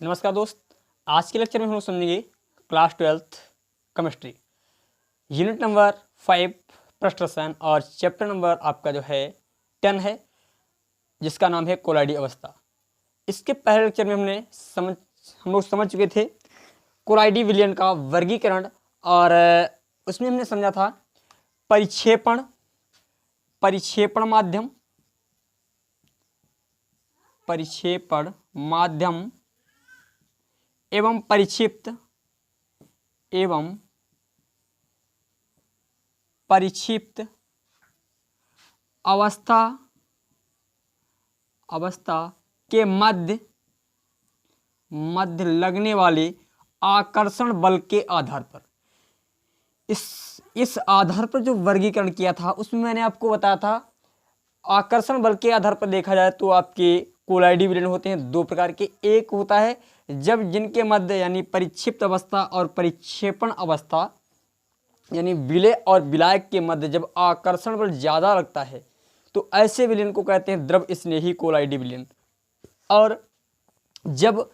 नमस्कार दोस्त, आज के लेक्चर में हम लोग समझेंगे class 12th chemistry unit number 5 प्रश्न और चैप्टर नंबर आपका जो है 10 है, जिसका नाम है कोलाइडी अवस्था। इसके पहले लेक्चर में हम लोग समझ चुके थे कोलाइडी विलयन का वर्गीकरण, और उसमें हमने समझा था परिक्षेपण माध्यम एवं परिक्षिप्त अवस्था के मध्य लगने वाले आकर्षण बल के आधार पर। इस आधार पर जो वर्गीकरण किया था उसमें मैंने आपको बताया था आकर्षण बल के आधार पर देखा जाए तो आपके कोलाइडी विलयन होते हैं दो प्रकार के। एक होता है जब जिनके मध्य यानी परिक्षिप्त अवस्था और परिक्षेपण अवस्था यानी विलय और विलायक के मध्य जब आकर्षण बल ज़्यादा लगता है तो ऐसे विलयन को कहते हैं द्रव स्नेही कोलाइडी विलयन। और जब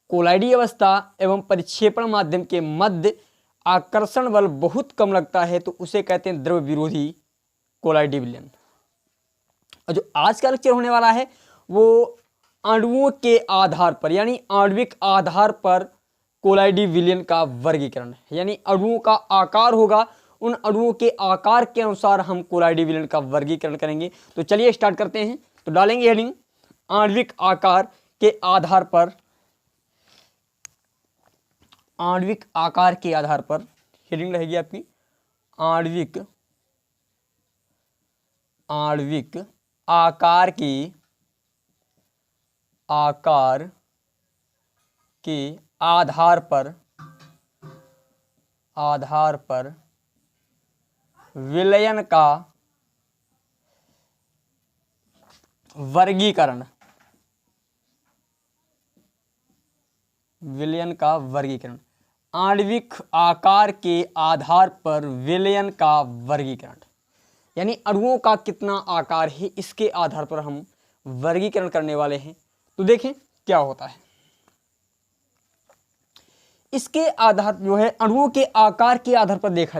कोलाइडी अवस्था एवं परिक्षेपण माध्यम के मध्य आकर्षण बल बहुत कम लगता है तो उसे कहते हैं द्रव विरोधी कोलाइडी विलयन। और जो आज का लेक्चर होने वाला है वो अणुओं के आधार पर यानी आणविक आधार पर कोलाइडी विलयन का वर्गीकरण है। यानी अणुओं का आकार होगा, उन अणुओं के आकार के अनुसार हम कोलाइडी विलयन का वर्गीकरण करेंगे। तो चलिए स्टार्ट करते हैं। तो डालेंगे हेडिंग आणविक आकार के आधार पर। आणविक आकार के आधार पर हेडिंग रहेगी आपकी आणविक आकार के आधार पर विलयन का वर्गीकरण। आणविक आकार के आधार पर विलयन का वर्गीकरण यानी अणुओं का कितना आकार है इसके आधार पर हम वर्गीकरण करने वाले हैं। तो देखें क्या होता है। इसके आधार जो है अणुओं के आकार के आधार पर देखा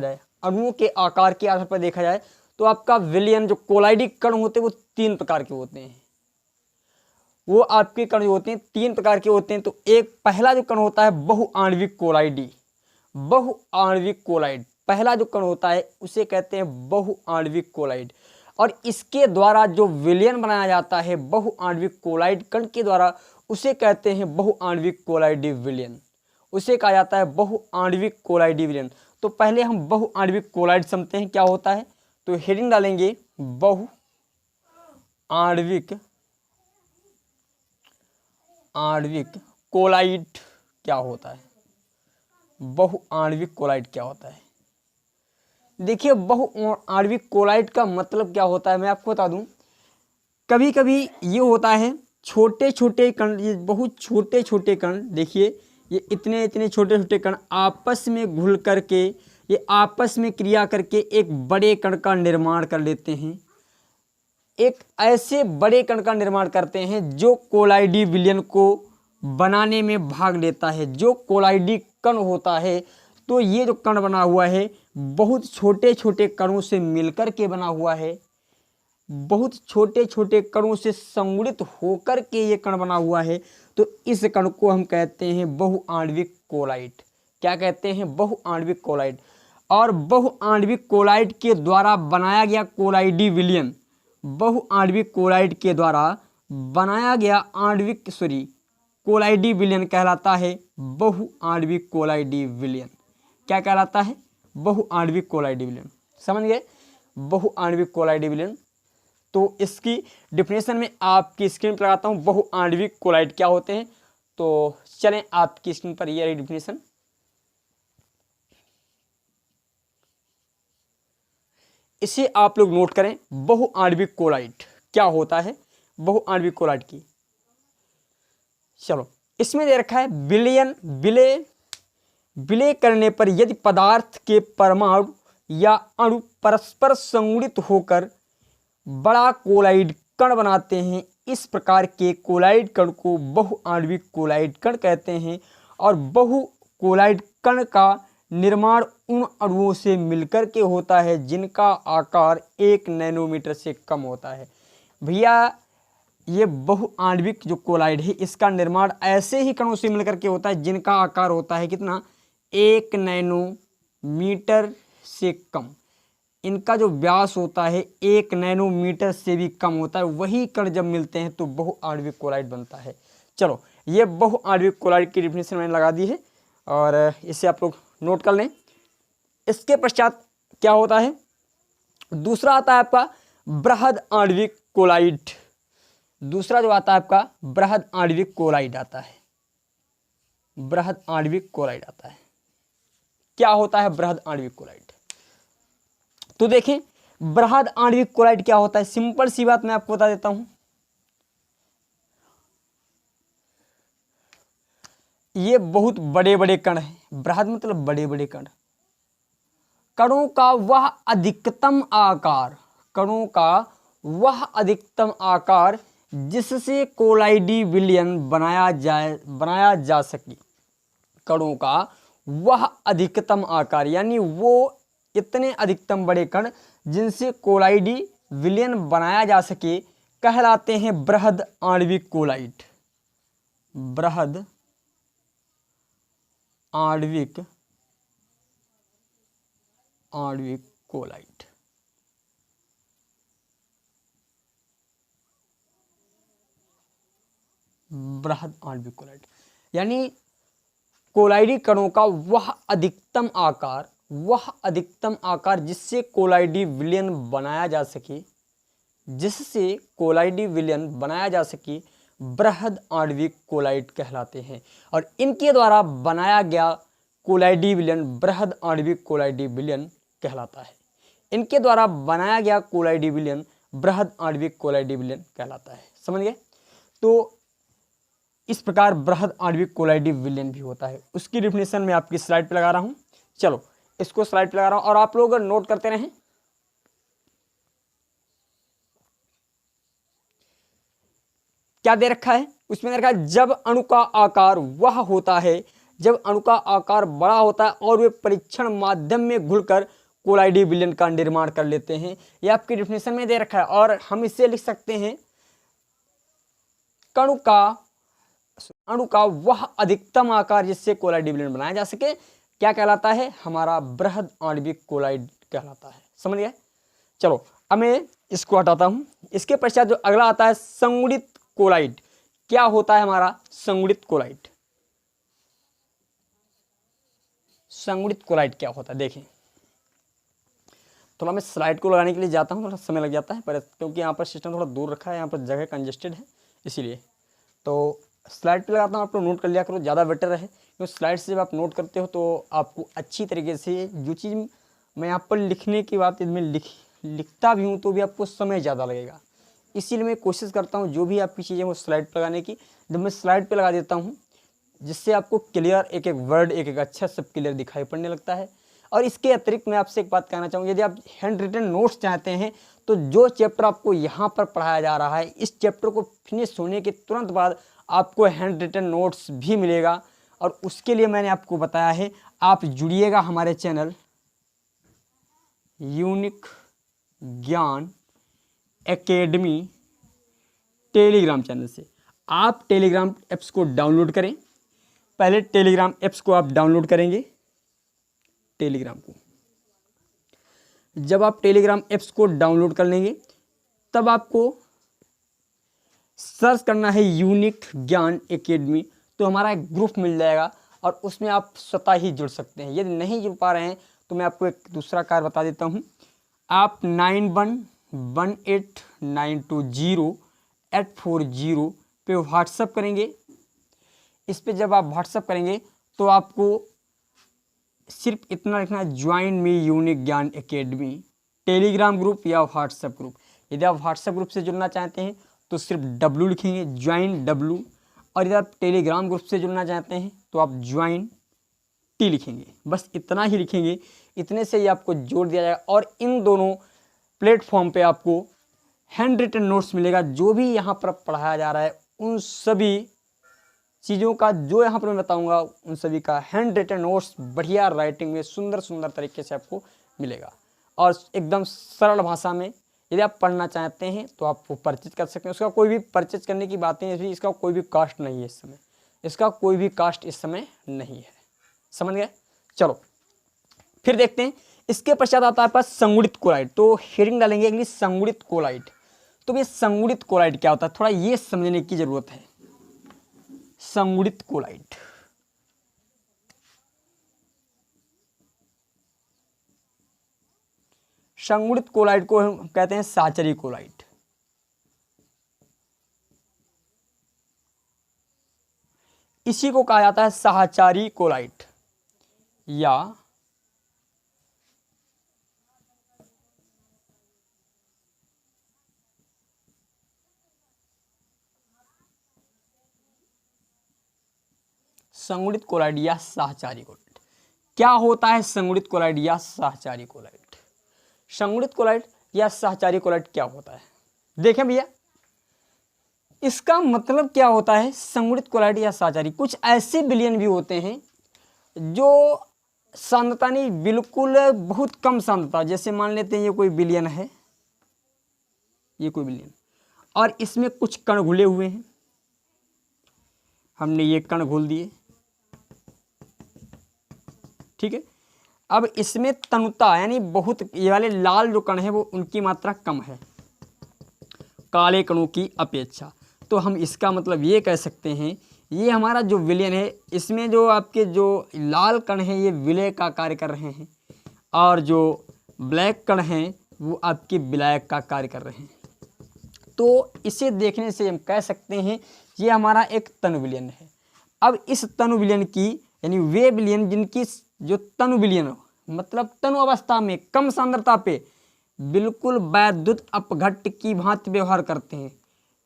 जाए, तो आपका विलयन जो कोलाइडी कण होते हैं वो तीन प्रकार के होते हैं। वो आपके कण जो होते हैं तीन प्रकार के होते हैं। तो एक पहला जो कण होता है बहुआण्विक कोलाइड। पहला जो कण होता है उसे कहते हैं बहुआण्विक कोलाइड। और इसके द्वारा जो विलयन बनाया जाता है बहुआण्विक कोलाइड कण के द्वारा उसे कहते हैं बहुआण्विक कोलाइडी विलयन। उसे कहा जाता है बहुआण्विक कोलाइडी विलयन। तो पहले हम बहुआण्विक कोलाइड समझते हैं क्या होता है। तो हेडिंग डालेंगे बहुआण्विक कोलाइड क्या होता है। बहुआण्विक कोलाइड क्या होता है। देखिए बहुआण्विक कोलाइड का मतलब क्या होता है मैं आपको बता दूं। कभी कभी ये होता है छोटे छोटे कण, ये बहुत छोटे छोटे कण, देखिए ये इतने इतने छोटे छोटे कण आपस में घुल करके ये आपस में क्रिया करके एक बड़े कण का निर्माण कर लेते हैं। एक ऐसे बड़े कण का निर्माण करते हैं जो कोलाइडी विलयन को बनाने में भाग लेता है। जो कोलाइडी कण होता है तो ये जो कण बना हुआ है बहुत छोटे छोटे कणों से मिलकर के बना हुआ है, बहुत छोटे छोटे कणों से संगुणित होकर के ये कण बना हुआ है। तो इस कण को हम कहते हैं बहुआण्विक कोलाइड। क्या कहते हैं? बहुआण्विक कोलाइड। और बहुआण्विक कोलाइड के द्वारा बनाया गया कोलाइडी विलयन, बहुआण्विक कोलाइड के द्वारा बनाया गया कोलाइडी विलयन कहलाता है बहुआण्विक कोलाइडी विलयन। क्या कहलाता है? बहुआण्विक कोलाइडी विलयन। समझ गए? बहुआण्विक कोलाइडी विलयन। तो इसकी डिफिनेशन में आपकी स्क्रीन पर लगाता हूँ बहुआण्विक कोलाइड क्या होते हैं। तो चलें आपकी स्क्रीन पर ये रही डिफिनेशन। इसे आप लोग नोट करें। बहुआण्विक कोलाइड क्या होता है, बहुआण्विक कोलाइड की। चलो इसमें दे रखा है विलय करने पर यदि पदार्थ के परमाणु या अणु परस्पर संगुणित होकर बड़ा कोलाइड कण बनाते हैं, इस प्रकार के कोलाइड कण को बहुआण्विक कोलाइड कण कहते हैं। और बहु कोलाइड कण का निर्माण उन अणुओं से मिलकर के होता है जिनका आकार 1 नैनोमीटर से कम होता है। भैया ये बहुआण्विक जो कोलाइड है इसका निर्माण ऐसे ही कणों से मिलकर के होता है जिनका आकार होता है कितना, 1 नैनोमीटर से कम। इनका जो व्यास होता है 1 नैनोमीटर से भी कम होता है। वही कण जब मिलते हैं तो बहुआण्विक कोलाइड बनता है। चलो, ये बहुआण्विक कोलाइड की डेफिनेशन मैंने लगा दी है और इसे आप लोग नोट कर लें। इसके पश्चात क्या होता है, दूसरा आता है आपका बृहद आणविक कोलाइड। दूसरा जो आता है आपका बृहद आणविक कोलाइड आता है। बृहद आणविक कोलाइड आता है। क्या होता है बृहद आणविक कोलाइड? तो देखें, बृहद आणविक कोलाइड क्या होता है, सिंपल सी बात मैं आपको बता देता हूं। ये बहुत बड़े बड़े कण हैं। बृहद मतलब बड़े बड़े कण। कणों का वह अधिकतम आकार, कणों का वह अधिकतम आकार जिससे कोलाइडी विलयन बनाया जा सके। कणों का वह अधिकतम आकार, यानी वो इतने अधिकतम बड़े कण जिनसे कोलाइडी विलयन बनाया जा सके, कहलाते हैं बृहद आणविक कोलाइड। बृहद आणविक कोलाइड। बृहद आणविक कोलाइड यानी कोलाइडी कणों का वह अधिकतम आकार जिससे कोलाइडी विलयन बनाया जा सके, जिससे कोलाइडी विलयन बनाया जा सके, बृहद आणविक कोलाइड कहलाते हैं। और इनके द्वारा बनाया गया कोलाइडी विलयन बृहद आणविक कोलाइडी विलयन कहलाता है। इनके द्वारा बनाया गया कोलाइडी विलयन बृहद आणविक कोलाइडी विलयन कहलाता है। समझ गए? तो इस प्रकार बृहद आणविक कोलाइडी विलयन भी होता है। उसकी डेफिनेशन मैं आपकी स्लाइड पे लगा रहा हूं। चलो, इसको स्लाइड पे लगा रहा हूं और आप लोग नोट करते रहें। क्या दे रखा है उसमें? दे रखा है जब अणु का आकार वह होता है, जब अणु का आकार बड़ा होता है और वे परीक्षण माध्यम में घुलकर कोलाइडी विलयन का निर्माण कर लेते हैं। यह आपकी डेफिनेशन में दे रखा है और हम इसे लिख सकते हैं, अणु का वह अधिकतम आकार जिससे कोलाइडी विलयन बनाया जा सके, क्या कहलाता है? हमारा बृहद आणविक कोलाइड कहलाता है। समझ गए? चलो, अब मैं इसको हटाता हूं। इसके पश्चात जो अगला आता है संगुणित कोलाइड। क्या होता है हमारा संगुणित कोलाइड? संगुणित कोलाइड क्या होता है देखें। थोड़ा मैं स्लाइड को लगाने के लिए जाता हूं, थोड़ा समय लग जाता है पर क्योंकि यहाँ पर सिस्टम थोड़ा दूर रखा है, यहाँ पर जगह कंजेस्टेड है, इसीलिए तो स्लाइड पे लगाता हूँ। आप लोग नोट कर लिया करो, ज़्यादा बेटर है क्योंकि स्लाइड से जब आप नोट करते हो तो आपको अच्छी तरीके से जो चीज़ मैं यहाँ पर लिखने की बात इसमें लिखता भी हूँ तो भी आपको समय ज़्यादा लगेगा। इसीलिए मैं कोशिश करता हूँ जो भी आपकी चीज़ें वो स्लाइड पर लगाने की, जब मैं स्लाइड पर लगा देता हूँ जिससे आपको क्लियर एक एक वर्ड, एक एक अक्षर सब क्लियर दिखाई पड़ने लगता है। और इसके अतिरिक्त मैं आपसे एक बात कहना चाहूँगा, यदि आप हैंड रिटन नोट्स चाहते हैं तो जो चैप्टर आपको यहाँ पर पढ़ाया जा रहा है, इस चैप्टर को फिनिश होने के तुरंत बाद आपको हैंड रिटन नोट्स भी मिलेगा। और उसके लिए मैंने आपको बताया है, आप जुड़िएगा हमारे चैनल यूनिक ज्ञान एकेडमी टेलीग्राम चैनल से। आप टेलीग्राम ऐप्स को डाउनलोड करें। पहले टेलीग्राम ऐप्स को आप डाउनलोड करेंगे। टेलीग्राम को जब आप टेलीग्राम ऐप्स को डाउनलोड कर लेंगे तब आपको सर्च करना है यूनिक ज्ञान एकेडमी, तो हमारा एक ग्रुप मिल जाएगा और उसमें आप स्वतः ही जुड़ सकते हैं। यदि नहीं जुड़ पा रहे हैं तो मैं आपको एक दूसरा कार्य बता देता हूं। आप 911820840840 पे व्हाट्सएप करेंगे। इस पे जब आप व्हाट्सएप करेंगे तो आपको सिर्फ इतना लिखना है, ज्वाइन मी यूनिक ज्ञान एकेडमी टेलीग्राम ग्रुप या व्हाट्सएप ग्रुप। यदि आप व्हाट्सएप ग्रुप से जुड़ना चाहते हैं तो सिर्फ W लिखेंगे, ज्वाइन W। और यदि आप टेलीग्राम ग्रुप से जुड़ना चाहते हैं तो आप ज्वाइन T लिखेंगे। बस इतना ही लिखेंगे, इतने से ही आपको जोड़ दिया जाएगा। और इन दोनों प्लेटफॉर्म पे आपको हैंड रिटन नोट्स मिलेगा। जो भी यहाँ पर पढ़ाया जा रहा है उन सभी चीज़ों का जो यहाँ पर मैं बताऊँगा उन सभी का हैंड रिटन नोट्स बढ़िया राइटिंग में सुंदर सुंदर तरीके से आपको मिलेगा और एकदम सरल भाषा में। यदि आप पढ़ना चाहते हैं तो आप वो परचेज कर सकते हैं। उसका कोई भी परचेज करने की बातें नहीं, इसका कोई भी कास्ट नहीं है इस समय, इसका कोई भी कास्ट इस समय नहीं है। समझ गए? चलो फिर देखते हैं। इसके पश्चात आता है पास संगुणित क्लोराइड। तो हेडिंग डालेंगे इंग्लिश संगुणित क्लोराइड। तो ये संगुणित क्लोराइड क्या होता है थोड़ा ये समझने की जरूरत है। संगुणित क्लोराइड, संगुणित क्लोराइड को हम कहते हैं साचरी क्लोराइड। इसी को कहा जाता है साहचारी क्लोराइड या संगुणित क्लोराइड या साहचारी क्लोराइड। क्या होता है संगुणित क्लोराइड या साहचारी क्लोराइड? संगुणित क्लोराइड या साहचारी क्लोराइड क्या होता है देखें भैया, इसका मतलब क्या होता है। संगुणित क्लोराइड या साहचारी, कुछ ऐसे विलयन भी होते हैं जो सांद्रता नहीं, बिल्कुल बहुत कम सांद्रता, जैसे मान लेते हैं ये कोई विलयन है, ये कोई विलयन और इसमें कुछ कण घुले हुए हैं, हमने ये कण घोल दिए, ठीक है। अब इसमें तनुता यानी बहुत, ये वाले लाल जो कण है वो उनकी मात्रा कम है काले कणों की अपेक्षा। तो हम इसका मतलब ये कह सकते हैं ये हमारा जो विलयन है इसमें जो आपके जो लाल कण हैं ये विलय का कार्य कर रहे हैं और जो ब्लैक कण हैं वो आपके विलायक का कार्य कर रहे हैं। तो इसे देखने से हम कह सकते हैं ये हमारा एक तनु विलयन है। अब इस तनु विलयन की यानी वे विलयन जिनकी जो तनु विलयन मतलब तनु अवस्था में कम सांद्रता पे बिल्कुल वैद्युत अपघट्ट की भांति व्यवहार करते हैं,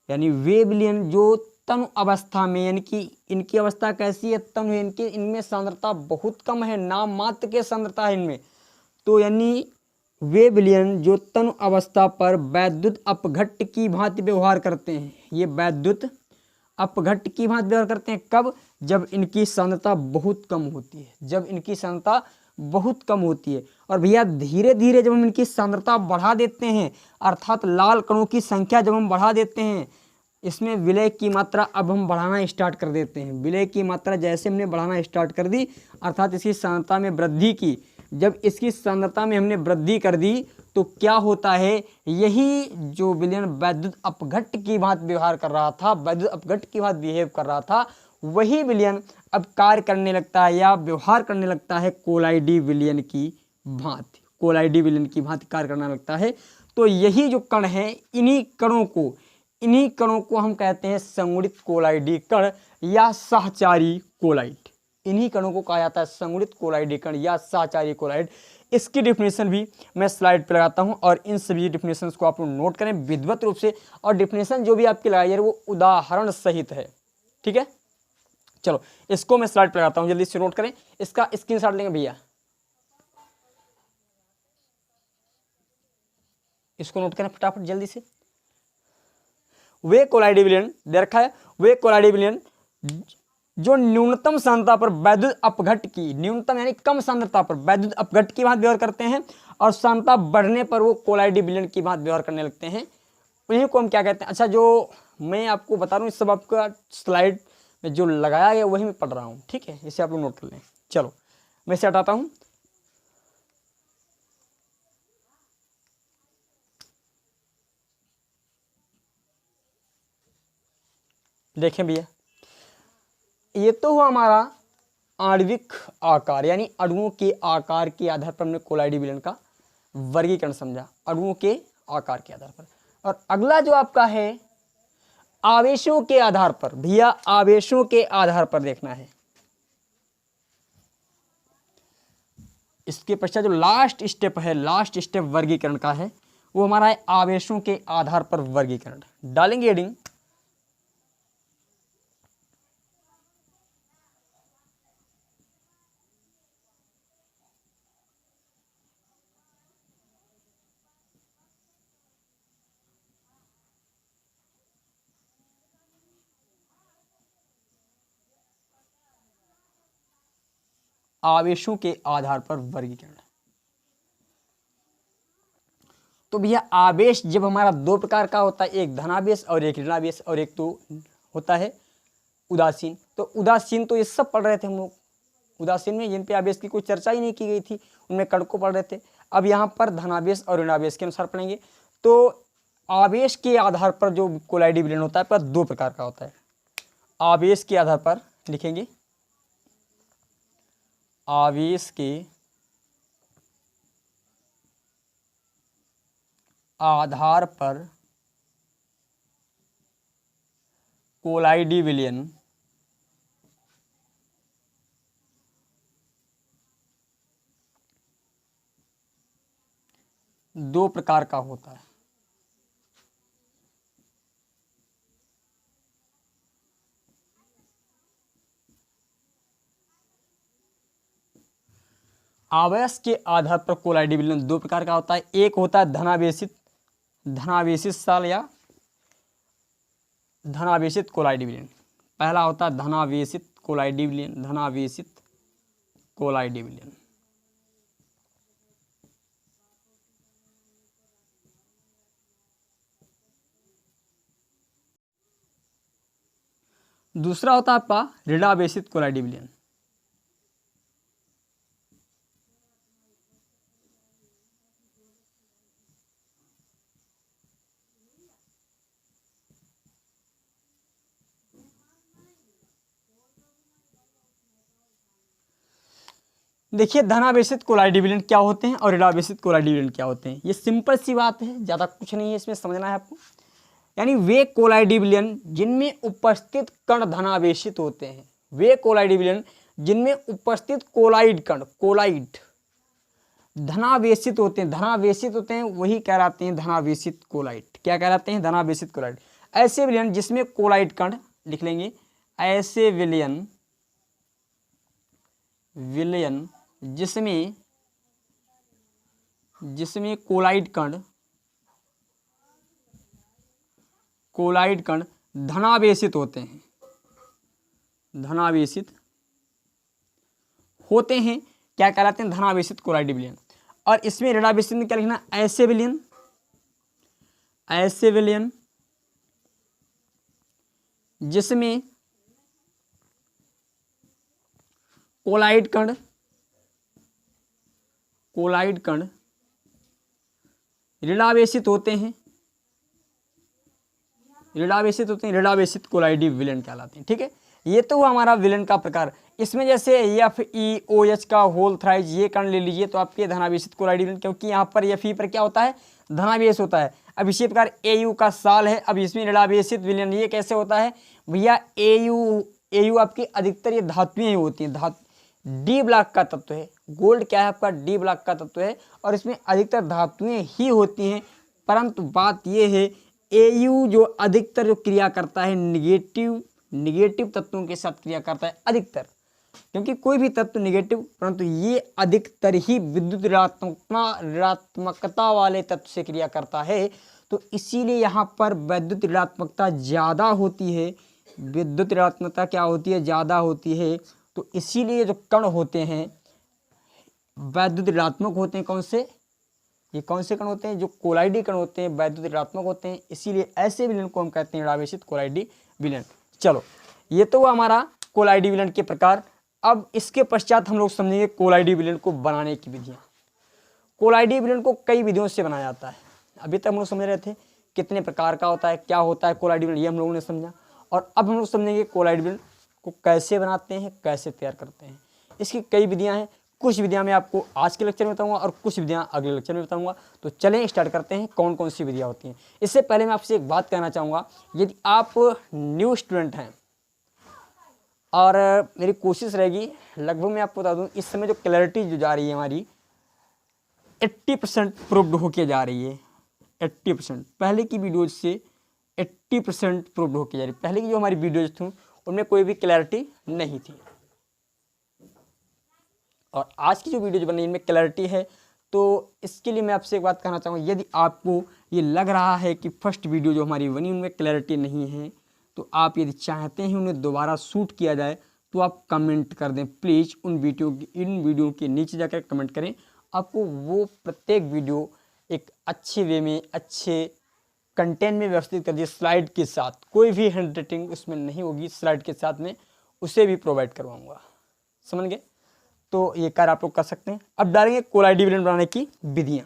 यानी वे विलयन जो तनु अवस्था में यानी कि इनकी अवस्था कैसी है तनु, इनके इनमें सांद्रता बहुत कम है, नाम मात्र के सांद्रता है इनमें। तो यानी वे विलयन जो तनु अवस्था पर वैद्युत अपघट्ट की भांति व्यवहार करते हैं, ये वैद्युत अपघट्ट की भांति व्यवहार करते हैं कब? जब इनकी सांद्रता बहुत कम होती है, जब इनकी सांद्रता बहुत कम होती है। और भैया धीरे धीरे जब हम इनकी सांद्रता बढ़ा देते हैं अर्थात लाल कणों की संख्या जब हम बढ़ा देते हैं, इसमें विलय की मात्रा अब हम बढ़ाना स्टार्ट कर देते हैं। विलय की मात्रा जैसे हमने बढ़ाना स्टार्ट कर दी अर्थात इसकी सांद्रता में वृद्धि की, जब इसकी सांद्रता में हमने वृद्धि कर दी तो क्या होता है, यही जो विलयन वैद्युत अपघट्ट की भांति व्यवहार कर रहा था, वैद्युत अपघट्ट की भांति बिहेव कर रहा था, वही विलयन अब कार्य करने लगता है या व्यवहार करने लगता है कोलाइडी विलयन की भांति, कोलाइडी विलयन की भांति कार्य करने लगता है। तो यही जो कण है इन्हीं कणों को हम कहते हैं संगुणित कोलाइडी कण या साहचारी कोलाइड। इन्हीं कणों को कहा जाता है संगुणित कोलाइडी कण या साहचारी कोलाइड। इसकी डिफिनेशन भी मैं स्लाइड पर लगाता हूं और इन सभी डिफिनेशंस को आप लोग नोट करें विधिवत रूप से, और डिफिनेशन जो भी आपकी लगाई है वो उदाहरण सहित है, ठीक है। चलो इसको मैं स्लाइड पर लगाता हूं, जल्दी से नोट करें, इसका स्क्रीनशॉट लेंगे भैया, इसको नोट करें फटाफट जल्दी से। वे कोलाइडी विलयन दे रखा है, वे कोलाइडी विलयन जो न्यूनतम सांद्रता पर वैद्युत अपघट्ट की, न्यूनतम यानी कम सांद्रता पर वैद्युत अपघट्ट की भांति व्यवहार करते हैं और सांद्रता बढ़ने पर वो कोलाइडी विलयन की भांति व्यवहार करने लगते हैं, उन्हीं को हम क्या कहते हैं। अच्छा जो मैं आपको बता रहा हूँ इस सब आपका स्लाइड में जो लगाया गया वही मैं पढ़ रहा हूँ, ठीक है, इसे आप लोग नोट कर लें। चलो मैं इसे हटाता हूँ। देखें भैया ये तो हुआ हमारा आणविक आकार यानी अणुओं के आकार के आधार पर हमने कोलाइडी विलयन का वर्गीकरण समझा, अणुओं के आकार के आधार पर। और अगला जो आपका है आवेशों के आधार पर, भैया आवेशों के आधार पर देखना है। इसके पश्चात जो लास्ट स्टेप वर्गीकरण का है वो हमारा है आवेशों के आधार पर वर्गीकरण। डालेंगे हेडिंग आवेशों के आधार पर वर्गीकरण। तो भैया आवेश जब हमारा दो प्रकार का होता है, एक धनावेश और एक ऋणावेश, और एक तो होता है उदासीन। तो उदासीन तो ये सब पढ़ रहे थे हम लोग, उदासीन में जिन पे आवेश की कोई चर्चा ही नहीं की गई थी उनमें कण को पढ़ रहे थे। अब यहाँ पर धनावेश और ऋणावेश के अनुसार पढ़ेंगे। तो आवेश के आधार पर जो कोलाइडी विलयन होता है पर दो प्रकार का होता है। आवेश के आधार पर लिखेंगे, आवेश के आधार पर कोलाइडी विलयन दो प्रकार का होता है। आवेश के आधार पर कोलाइडी विलयन दो प्रकार का होता है। एक होता है धनावेशित साल या धनावेशित कोलाइडी विलयन। पहला होता है धनावेशित कोलाइडी विलयन, धनावेशित कोलाइडी विलयन। दूसरा होता है आपका ऋणावेशित कोलाइडी विलयन। देखिए धनावेशित कोलाइडी विलयन क्या होते हैं और ऋणावेशित कोलाइडी विलयन क्या होते हैं, ये सिंपल सी बात है, ज़्यादा कुछ नहीं है इसमें समझना है आपको। यानी वे कोलाइडी विलयन जिनमें उपस्थित कण धनावेशित होते हैं, वे कोलाइडी विलयन जिनमें उपस्थित कोलाइड कण, कोलाइड धनावेशित होते हैं, धनावेशित होते हैं, वही कहलाते हैं धनावेशित कोलाइड। क्या कहलाते हैं? धनावेशित कोलाइड। ऐसे विलयन जिसमें कोलाइड कण, लिख लेंगे, ऐसे विलयन जिसमें कोलाइड कण धनावेशित होते हैं, क्या कहलाते हैं? धनावेशित कोलाइडी विलयन। और इसमें ऋणावेशित में क्या लिखना? ऐसे विलयन जिसमें कोलाइड कण ऋणावेशित होते हैं, ऋणावेशित कोलाइडी विलयन कहलाते हैं। ठीक है, ये तो हुआ हमारा विलयन का प्रकार। इसमें जैसे FeOH का होल थ्राइज ये कण ले लीजिए तो आपके धनावेशित कोलाइडी विलयन, क्योंकि यहाँ पर Fe पर क्या होता है? धनावेश होता है। अब इसी प्रकार Au का साल है, अब इसमें ऋणावेशित विलयन ये कैसे होता है भैया? Au आपकी अधिकतर ये धातुएं ही होती हैं, डी ब्लॉक का तत्व है, गोल्ड क्या है आपका? डी ब्लॉक का तत्व है, और इसमें अधिकतर धातुएं ही होती हैं। परंतु बात ये है Au जो अधिकतर जो क्रिया करता है निगेटिव तत्वों के साथ क्रिया करता है अधिकतर, क्योंकि कोई भी तत्व निगेटिव, परंतु ये अधिकतर ही विद्युत ऋणात्मकता वाले तत्व से क्रिया करता है। तो इसीलिए यहाँ पर वैद्युत ऋणात्मकता ज़्यादा होती है, विद्युत ऋणात्मकता क्या होती है? ज़्यादा होती है। तो इसीलिए जो कण होते हैं वैद्युत ऋणात्मक होते हैं। कौन से? ये कौन से कण होते हैं? जो कोलाइडी कण होते हैं वैद्युत ऋणात्मक होते हैं, इसीलिए ऐसे विलयन को हम कहते हैं ऋणावेशित कोलाइडी विलयन। चलो, ये तो हमारा कोलाइडी विलयन के प्रकार। अब इसके पश्चात हम लोग समझेंगे कोलाइडी विलयन को बनाने की विधियाँ। कोलाइडी विलयन को कई विधियों से बनाया जाता है। अभी तक हम लोग समझ रहे थे कितने प्रकार का होता है, क्या होता है कोलाइडी विलयन, ये हम लोगों ने समझा। और अब हम लोग समझेंगे कोलाइडी विलयन को कैसे बनाते हैं, कैसे तैयार करते हैं। इसकी कई विधियां हैं, कुछ विधियां मैं आपको आज के लेक्चर में बताऊंगा और कुछ विधियां अगले लेक्चर में बताऊंगा। तो चलें स्टार्ट करते हैं कौन कौन सी विधियां होती हैं। इससे पहले मैं आपसे एक बात कहना चाहूँगा, यदि आप न्यू स्टूडेंट हैं और मेरी कोशिश रहेगी, लगभग मैं आपको बता दूँ इस समय जो क्लैरिटी जो जा रही है हमारी 80% प्रूव्ड होके जा रही है। 80% पहले की वीडियोज से 80% प्रूव्ड होके जा रही है। पहले की जो हमारी वीडियोज थी उनमें कोई भी क्लैरिटी नहीं थी, और आज की जो वीडियो बनी इनमें क्लैरिटी है। तो इसके लिए मैं आपसे एक बात कहना चाहूँगा, यदि आपको ये लग रहा है कि फर्स्ट वीडियो जो हमारी बनी उनमें क्लैरिटी नहीं है, तो आप यदि चाहते हैं उन्हें दोबारा शूट किया जाए तो आप कमेंट कर दें प्लीज़। इन वीडियो के नीचे जाकर कमेंट करें। आपको वो प्रत्येक वीडियो एक अच्छे वे में, अच्छे कंटेंट में व्यवस्थित कर दिए, स्लाइड के साथ, कोई भी हैंड राइटिंग उसमें नहीं होगी, स्लाइड के साथ में उसे भी प्रोवाइड करवाऊंगा। समझ गए? तो ये कार्य आप लोग कर सकते हैं। अब डालेंगे कोलाइड डिविडेंड बनाने की विधियां।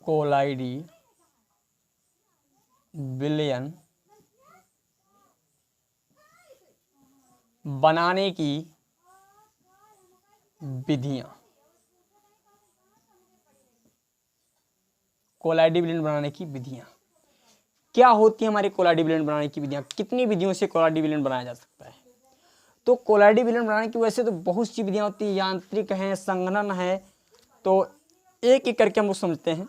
कोलाइडी विलयन बनाने की विधियां। कोलाइडी विलयन बनाने की विधियां क्या होती है? हमारे कोलाइडी विलयन बनाने की विधियां, कितनी विधियों से कोलाइडी विलयन बनाया जा सकता है? तो कोलाइडी विलयन बनाने की वैसे तो बहुत सी विधियां होती है, यांत्रिक है, संघनन है, तो एक एक करके हम लोग समझते हैं।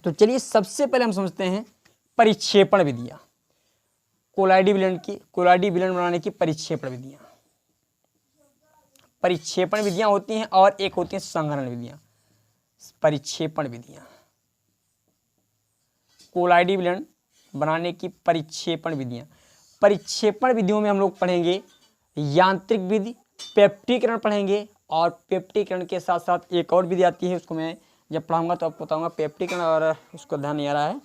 तो चलिए सबसे पहले हम समझते हैं परिक्षेपण विधियां। कोलाइडी विलयन बनाने की परिक्षेपण विधियां। परिक्षेपण विधियां होती हैं और एक होती हैं संघनन विधियां। परिक्षेपण विधियां, कोलाइडी विलयन बनाने की परिक्षेपण विधियां। परिक्षेपण विधियों में हम लोग पढ़ेंगे यांत्रिक विधि, पेप्टीकरण पढ़ेंगे, और पेप्टीकरण के साथ साथ एक और विधि आती है, उसको मैं जब पढ़ाऊंगा तो आपको बताऊंगा। पेप्टीकरण और उसको ध्यान नहीं आ रहा है,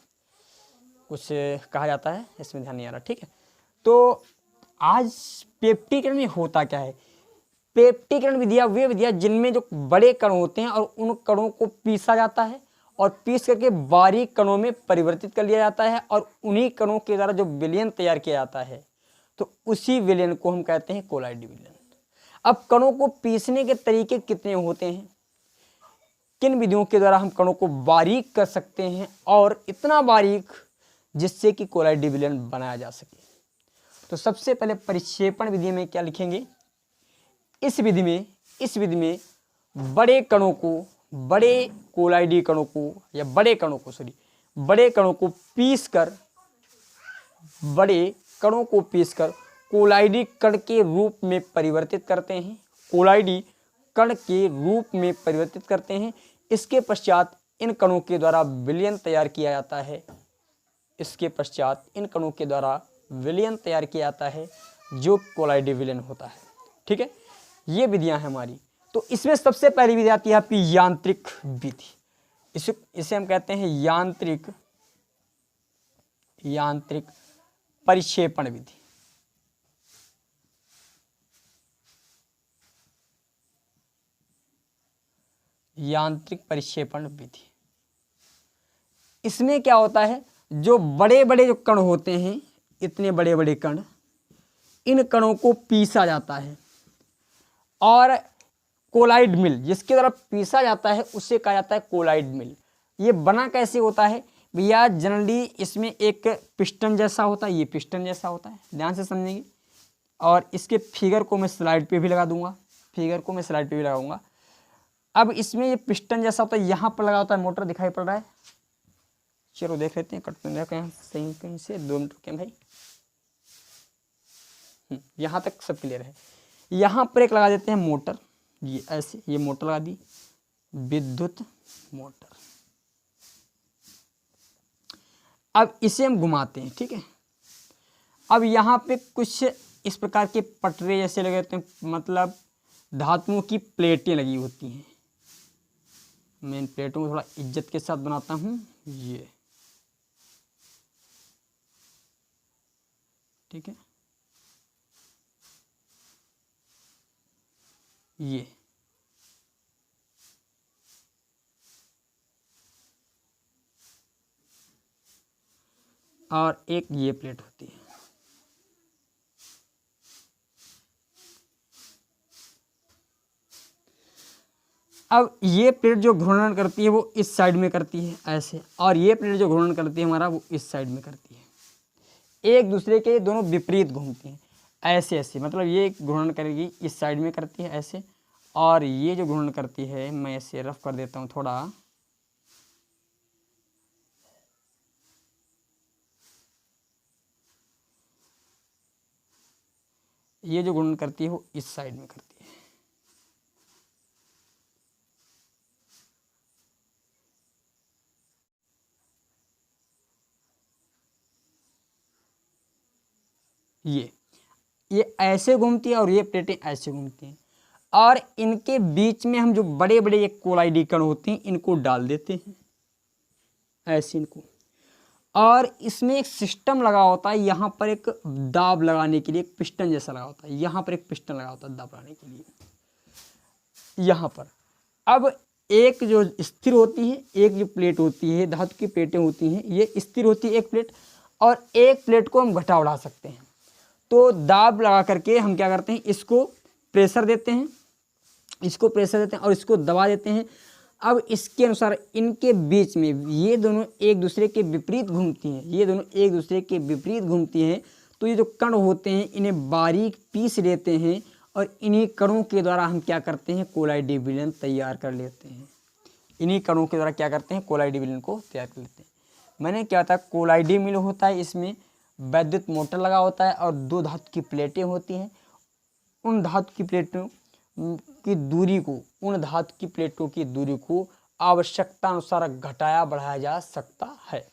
कुछ कहा जाता है, इसमें ध्यान नहीं आ रहा। ठीक है, तो आज पेप्टीकरण में होता क्या है? पेप्टीकरण विधियां वे विधियां जिनमें जो बड़े कण होते हैं और उन कणों को पीसा जाता है और पीस करके बारीक कणों में परिवर्तित कर लिया जाता है, और उन्हीं कणों के द्वारा जो विलयन तैयार किया जाता है, तो उसी विलयन को हम कहते हैं कोलाइडी विलयन। अब कणों को पीसने के तरीके कितने होते हैं? किन विधियों के द्वारा हम कणों को बारीक कर सकते हैं, और इतना बारीक जिससे कि कोलाइडी विलयन बनाया जा सके? तो सबसे पहले परिक्षेपण विधि में क्या लिखेंगे? इस विधि में बड़े कणों को, बड़े कोलाइडी कणों को, या बड़े कणों को पीसकर कोलाइडी कण के रूप में परिवर्तित करते हैं। कोलाइडी कण के रूप में परिवर्तित करते हैं। इसके पश्चात इन कणों के द्वारा विलयन तैयार किया जाता है। जो कोलाइडी विलयन होता है। ठीक है, ये विधियां हैं हमारी। तो इसमें सबसे पहली विधि आती है आपकी यांत्रिक विधि। इसे हम कहते हैं यांत्रिक परिक्षेपण विधि। यांत्रिक परिक्षेपण विधि, इसमें क्या होता है? जो बड़े बड़े जो कण होते हैं, इतने बड़े बड़े कण, इन कणों को पीसा जाता है, और कोलाइड मिल जिसके द्वारा पीसा जाता है उसे कहा जाता है कोलाइड मिल। ये बना कैसे होता है भैया? जनरली इसमें एक पिस्टन जैसा होता है, ये पिस्टन जैसा होता है, ध्यान से समझेंगे। और इसके फिगर को मैं स्लाइड पे भी लगा दूंगा, अब इसमें ये पिस्टन जैसा होता है, यहाँ पर लगा होता है मोटर, दिखाई पड़ रहा है? चलो देख लेते हैं, कट सही कहीं से 2 मिनट रुके भाई। यहाँ तक सब क्लियर है। यहाँ पर एक लगा देते हैं मोटर, ये ऐसे, ये मोटर लगा दी, विद्युत मोटर। अब इसे हम घुमाते हैं। ठीक है, अब यहाँ पे कुछ इस प्रकार के पटरे जैसे लगे होते हैं, मतलब धातुओं की प्लेटें लगी होती हैं। मैं इन प्लेटों को थोड़ा इज्जत के साथ बनाता हूँ। ये ठीक है, ये और एक ये प्लेट होती है। अब ये प्लेट जो घूर्णन करती है वो इस साइड में करती है ऐसे, और ये प्लेट जो घूर्णन करती है हमारा वो इस साइड में करती है। एक दूसरे के दोनों विपरीत घूमती हैं ऐसे ऐसे, मतलब ये घूर्णन करेगी इस साइड में करती है ऐसे, और ये जो घूर्णन करती है, मैं इसे रफ कर देता हूँ थोड़ा, ये जो घूर्णन करती है वो इस साइड में करती है। ये ऐसे घूमती है और ये प्लेटें ऐसे घूमती हैं, और इनके बीच में हम जो बड़े बड़े ये कोलाइडी कण होते हैं इनको डाल देते हैं ऐसे इनको, और इसमें एक सिस्टम लगा होता है, यहाँ पर एक दाब लगाने के लिए एक पिस्टन जैसा लगा होता है, यहाँ पर एक पिस्टन लगा होता है दाब लगाने के लिए यहाँ पर। अब एक जो स्थिर होती है, एक जो प्लेट होती है, धातु की प्लेटें होती हैं, ये स्थिर होती है एक प्लेट, और एक प्लेट को हम घटा बढ़ा सकते हैं। तो दाब लगा करके हम क्या करते हैं, इसको प्रेशर देते हैं, इसको प्रेशर देते हैं और इसको दबा देते हैं। अब इसके अनुसार इनके बीच में ये दोनों एक दूसरे के विपरीत घूमती हैं, ये दोनों एक दूसरे के विपरीत घूमती हैं। तो ये जो कण होते हैं इन्हें बारीक पीस लेते हैं, और इन्हीं कणों के द्वारा हम क्या करते हैं, कोलाइडी विलयन तैयार कर लेते हैं। इन्हीं कणों के द्वारा क्या करते हैं, कोलाइडी विलयन को तैयार कर लेते हैं। मैंने क्या होता है, कोलाइडी मिल होता है, इसमें वैद्युत मोटर लगा होता है और दो धातु की प्लेटें होती हैं। उन धातु की प्लेटों की दूरी को, उन धातु की प्लेटों की दूरी को आवश्यकता अनुसार घटाया बढ़ाया जा सकता है।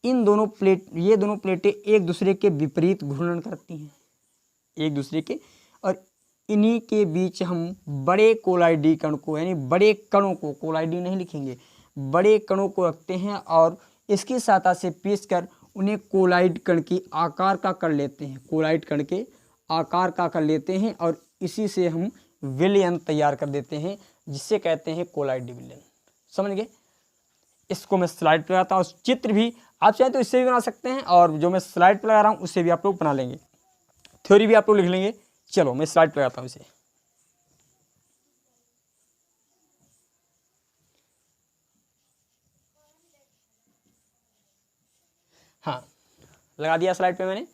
इन दोनों प्लेट, ये दोनों प्लेटें एक दूसरे के विपरीत घूर्णन करती हैं एक दूसरे के, और इन्हीं के बीच हम बड़े कोलाइडी कण को, यानी बड़े कणों को, कोलाइडी नहीं लिखेंगे, बड़े कणों को रखते हैं और इसकी सहायता से पीसकर उन्हें कोलाइड कण की आकार का कर लेते हैं, कोलाइड कण के आकार का कर लेते हैं, और इसी से हम विलयन तैयार कर देते हैं, जिसे कहते हैं कोलाइडी विलयन। समझ गए? इसको मैं स्लाइड पर लगाता हूँ, चित्र भी आप चाहे तो इससे भी बना सकते हैं, और जो मैं स्लाइड पर लगा रहा हूँ उससे भी आप लोग बना लेंगे, थ्योरी भी आप लोग लिख लेंगे। चलो मैं स्लाइड पर लगाता हूँ इसे। हाँ, लगा दिया स्लाइड पे मैंने।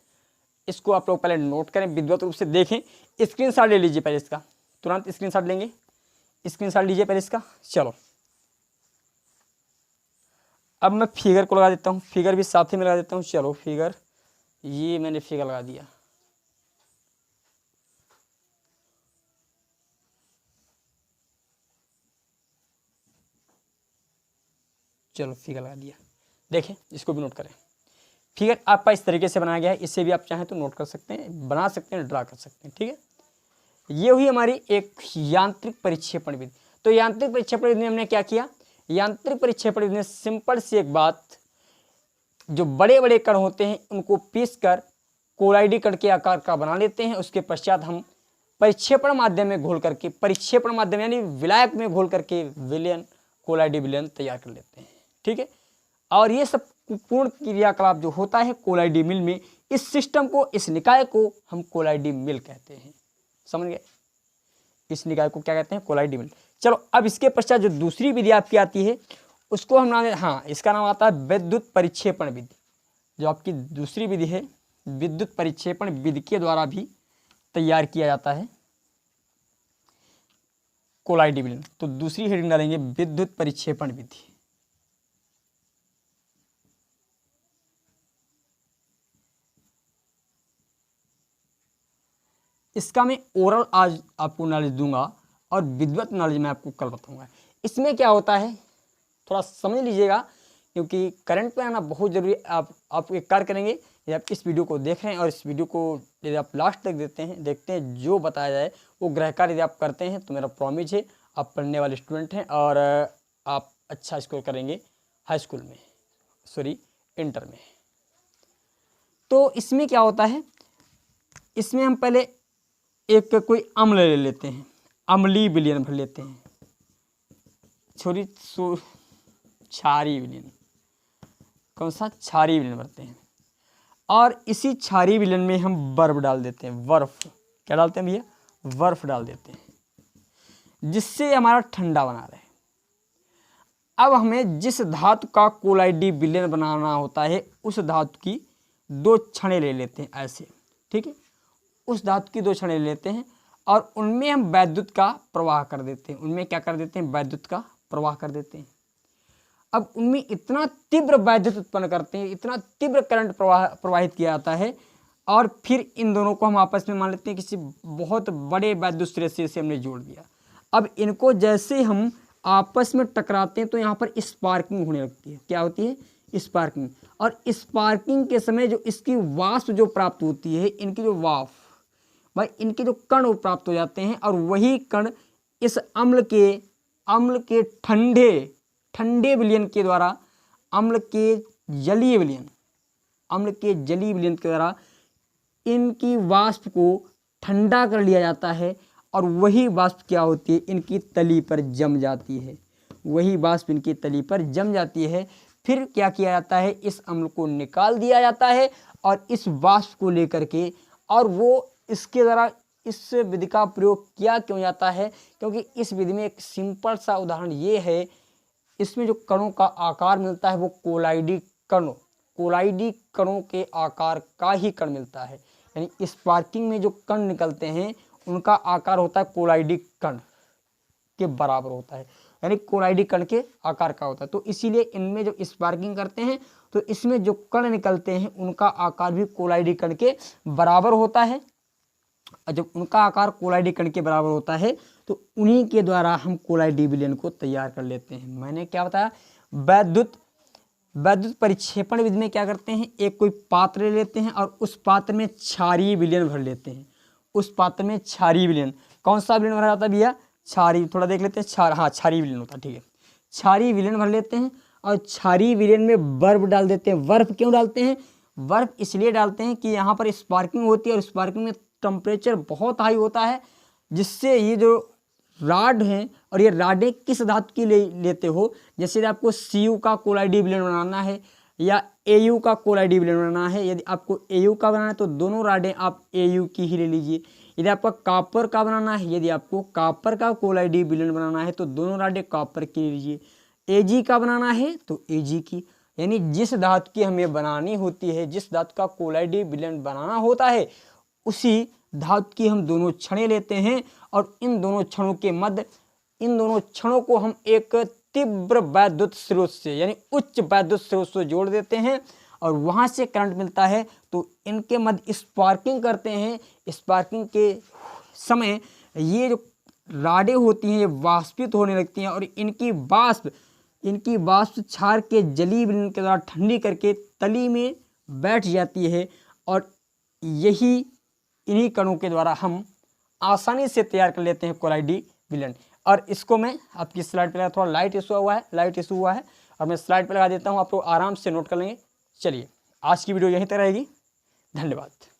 इसको आप लोग पहले नोट करें, विधिवत रूप से देखें, स्क्रीनशॉट ले लीजिए पहले इसका, तुरंत स्क्रीनशॉट लेंगे, स्क्रीनशॉट लीजिए पहले इसका। चलो अब मैं फिगर को लगा देता हूँ, फिगर भी साथ ही में लगा देता हूँ। चलो फिगर, ये मैंने फिगर लगा दिया। चलो फिगर लगा दिया, देखें, इसको भी नोट करें। फिगर आपका इस तरीके से बनाया गया है, इससे भी आप चाहें तो नोट कर सकते हैं, बना सकते हैं, ड्रा कर सकते हैं। ठीक है, ये हुई हमारी एक यांत्रिक परिक्षेपण विधि। तो यांत्रिक परिक्षेपण विधि में हमने क्या किया, यांत्रिक परिक्षेपण विधि में सिंपल सी एक बात, जो बड़े बड़े कण होते हैं उनको पीसकर कोलाइडी कण के आकार का बना लेते हैं। उसके पश्चात हम परिक्षेपण माध्यम में घोल करके, परिक्षेपण माध्यम यानी विलायक में घोल करके विलयन, कोलाइडी विलयन तैयार कर लेते हैं। ठीक है, और ये सब पूर्ण क्रियाकलाप जो होता है कोलाइडी मिल में, इस सिस्टम को, इस निकाय को हम कोलाइडी मिल कहते हैं। समझ गए? इस निकाय को क्या कहते हैं, कोलाइडी मिल। चलो अब इसके पश्चात जो दूसरी विधि आपकी आती है उसको हम नाम, हाँ, इसका नाम आता है विद्युत परिक्षेपण विधि। जो आपकी दूसरी विधि है, विद्युत परिक्षेपण विधि के द्वारा भी तैयार किया जाता है कोलाइडी मिल। तो दूसरी हेडिंग डालेंगे विद्युत परिक्षेपण विधि। इसका मैं ओरल आज आपको नॉलेज दूंगा और विद्वत नॉलेज मैं आपको कल बताऊंगा। इसमें क्या होता है थोड़ा समझ लीजिएगा, क्योंकि करंट पे आना बहुत ज़रूरी है। आप एक कार्य करेंगे, यदि आप इस वीडियो को देख रहे हैं और इस वीडियो को यदि आप लास्ट तक देखते हैं जो बताया जाए वो गृह कार्य यदि आप करते हैं तो मेरा प्रॉमिस है आप पढ़ने वाले स्टूडेंट हैं और आप अच्छा स्कोर करेंगे हाई स्कूल में, सॉरी इंटर में। तो इसमें क्या होता है, इसमें हम पहले एक कोई अम्ल ले लेते हैं, अम्लीय विलयन भर लेते हैं, क्षारीय विलयन, कौन सा, क्षारीय विलयन भरते हैं। और इसी क्षारीय विलयन में हम बर्फ डाल देते हैं, बर्फ, क्या डालते हैं भैया, बर्फ डाल देते हैं, जिससे हमारा ठंडा बना रहे। अब हमें जिस धातु का कोलाइडी विलयन बनाना होता है उस धातु की 2 छड़ें ले लेते हैं ऐसे, ठीक है, उस धातु की 2 छड़ें ले लेते हैं और उनमें हम वैद्युत का प्रवाह कर देते हैं। उनमें क्या कर देते हैं, वैद्युत का प्रवाह कर देते हैं। अब उनमें इतना तीव्र वैद्युत उत्पन्न करते हैं, इतना तीव्र करंट प्रवाहित किया जाता है और फिर इन दोनों को हम आपस में मान लेते हैं किसी बहुत बड़े वैद्युत श्रेष्ठ से हमने जोड़ दिया। अब इनको जैसे हम आपस में टकराते हैं तो यहाँ पर स्पार्किंग होने लगती है। क्या होती है? स्पार्किंग। और स्पार्किंग के समय जो इसकी वाष्प जो प्राप्त होती है, इनकी जो वाष्प, भाई इनके जो कण वो प्राप्त हो जाते हैं और वही कण इस अम्ल के ठंडे विलयन के द्वारा, अम्ल के जलीय विलयन के द्वारा इनकी वाष्प को ठंडा कर लिया जाता है और वही वाष्प क्या होती है? इनकी तली पर जम जाती है। वही वाष्प इनकी तली पर जम जाती है। फिर क्या किया जाता है? इस अम्ल को निकाल दिया जाता है और इस वाष्प को लेकर के, और वो इसके द्वारा इस विधि का प्रयोग किया क्यों जाता है? क्योंकि इस विधि में एक सिंपल सा उदाहरण ये है, इसमें जो कणों का आकार मिलता है वो कोलाइडी कणों के आकार का ही कण मिलता है। यानी स्पार्किंग में जो कण निकलते हैं उनका आकार होता है कोलाइडी कण के बराबर होता है, यानी कोलाइडी कण के आकार का होता है। तो इसीलिए इनमें जो स्पार्किंग करते हैं तो इसमें जो कण निकलते हैं उनका आकार भी कोलाइडी कण के बराबर होता है। और जब उनका आकार कोलाइडी कण के बराबर होता है तो उन्हीं के द्वारा हम कोलाइडी विलयन को तैयार कर लेते हैं। मैंने क्या बताया? वैद्युत परिक्षेपण विधि में क्या करते हैं? एक कोई पात्र ले लेते हैं और उस पात्र में क्षारीय विलयन भर लेते हैं। उस पात्र में क्षारीय विलयन, कौन सा विलयन भरा जाता है भैया? क्षारीय। थोड़ा देख लेते हैं। क्षारीय विलयन होता है, ठीक है। क्षारीय विलयन भर लेते हैं और क्षारीय विलयन में बर्फ डाल देते हैं। बर्फ क्यों डालते हैं? बर्फ इसलिए डालते हैं कि यहाँ पर स्पार्किंग होती है और स्पार्किंग में टेम्परेचर बहुत हाई होता है, जिससे ये जो राड हैं, और ये राडें किस धातु की लेते हो, जैसे आपको Cu का कोलाइडी विलयन बनाना है या Au का कोलाइडी विलयन बनाना है। यदि आपको Au का बनाना है तो दोनों राडें आप Au की ही ले लीजिए। यदि आपका कॉपर का बनाना है, यदि आपको कॉपर का कोलाइडी विलयन बनाना है तो दोनों राडें कॉपर की ले लीजिए। Ag का बनाना है तो Ag की, यानी जिस धातु की हमें बनानी होती है, जिस धातु का कोलाइडी विलयन बनाना होता है, उसी धातु की हम दोनों क्षणें लेते हैं और इन दोनों क्षणों के मध्य, इन दोनों क्षणों को हम एक तीव्र वैद्युत स्रोत से, यानी उच्च वैद्युत स्रोत से जोड़ देते हैं और वहां से करंट मिलता है। तो इनके मध्य स्पार्किंग करते हैं। स्पार्किंग के समय ये जो राडें होती हैं ये वाष्पित होने लगती हैं और इनकी वाष्प क्षार के जलीय विलयन के द्वारा ठंडी करके तली में बैठ जाती है और यही इन्हीं कणों के द्वारा हम आसानी से तैयार कर लेते हैं कोलाइडी विलयन। और इसको मैं आपकी स्लाइड पर थोड़ा लाइट इशू हुआ है और मैं स्लाइड पर लगा देता हूँ, आप लोग आराम से नोट कर लेंगे। चलिए आज की वीडियो यहीं तक रहेगी। धन्यवाद।